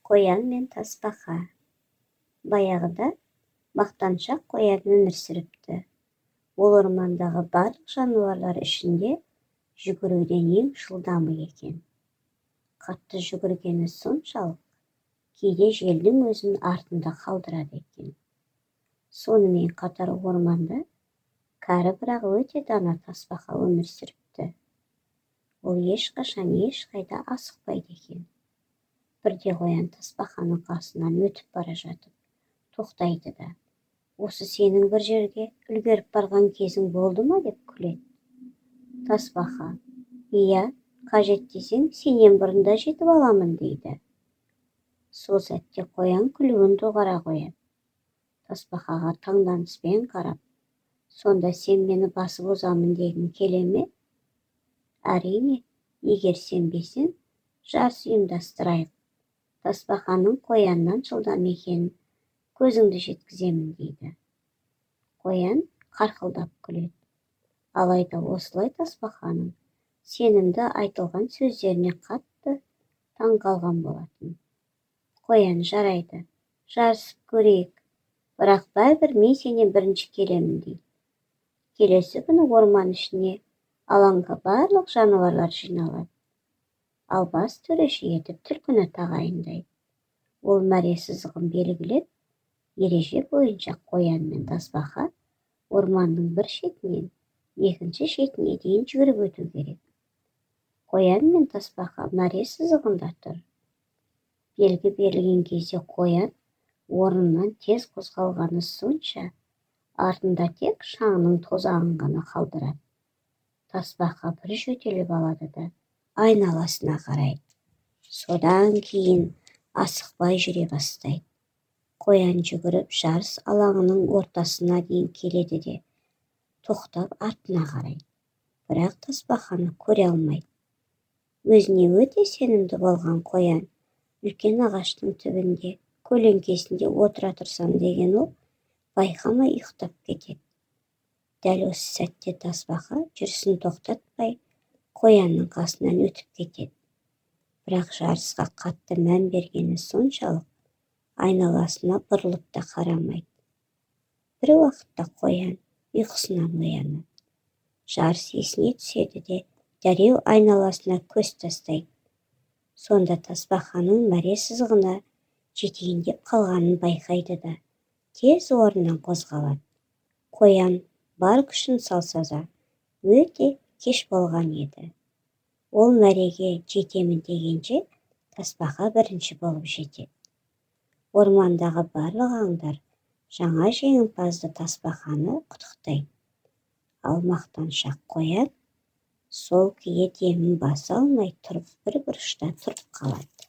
Қоян мен тасбақа. Баяғыда мақтаншақ қоян өмір сүріпті. Ол ормандағы барлық жануарлар ішінде жүгіруден ең жылдамы екен. Қатты жүгіргені соншалық, кейде желдің өзін артында қалдырады екен. Сонымен қатар орманда кәрі бірақ өте дана тасбақа өмір сүріпті. Ол ешқашан ешқайда асықпайды екен. Бірде қоян тасбақаның қасынан өтіп бара жатып, тоқтайды да: «Осы сенің бір жерге үлгеріп барған кезің болды ма?» деп күледі. Тасбақа: «Иә, қажет десең, сенен бұрын да жетіп аламын» дейді. Сол сәтте қоян күлуін доғара қояды. Тасбақаға таңданыспен қарап: «Сонда сен мені басып озамын дегің келе ме?» «Әрине, егер сенбесең, жарыс ұйымдастырайық. Тасбақаның қояннан жылдам екенін көзіңді жеткіземін» дейді. Қоян қарқылдап күледі. Алайда осылай тасбақаның сенімді айтылған сөздеріне қатты таң қалған болатын. Қоян: «Жарайды, жарысып көрейік, бірақ бәрібір мен сенен бірінші келемін» дейді. Келесі күні орман ішіне алаңға барлық жануарлар жиналады. Ал бас төреші етіп түлкіні тағайындайды. Ол мәре сызығын белгілеп, ереже бойынша қоян мен тасбақа орманның бір шетінен екінші шетіне дейін жүгіріп өту керек. Қоян мен тасбақа мәре сызығында тұр. Белгі берілген кезде қоян орнынан тез қозғалғаны сонша, артында тек шаңның тозағын ғана қалдырады. Тасбақа бір жөтеліп алады да айналасына қарайды. Содан кейін асықпай жүре бастайды. Қоян жүгіріп жарыс алаңының ортасына дейін келеді де тоқтап артына қарайды. Бірақ тасбақаны көре алмайды. Өзіне өте сенімді болған қоян үлкен ағаштың түбінде көлеңкесінде отыра тұрсам деген ол байқамай ұйықтап кетеді. Дәл осы сәтте тасбақа жүрісін тоқтатпай қоянның қасынан өтіп кетеді. Бірақ жарысқа қатты мән бергені соншалық, айналасына бұрылып та қарамайды. Бір уақытта қоян ұйқысынан оянады. Жарыс есіне түседі де дереу айналасына көз тастайды. Сонда тасбақаның мәре сызығына жетейін деп қалғанын байқайды да тез орнынан қозғалады. Қоян бар күшін салса да өте кеш болған еді. Ол мәреге жетемін дегенше тасбақа бірінші болып жетеді. Ормандағы барлық аңдар жаңа жеңімпазды тасбақаны құттықтайды. Ал мақтаншақ қоян сол күйі демін баса алмай тұрып бір бұрышта тұрып қалады.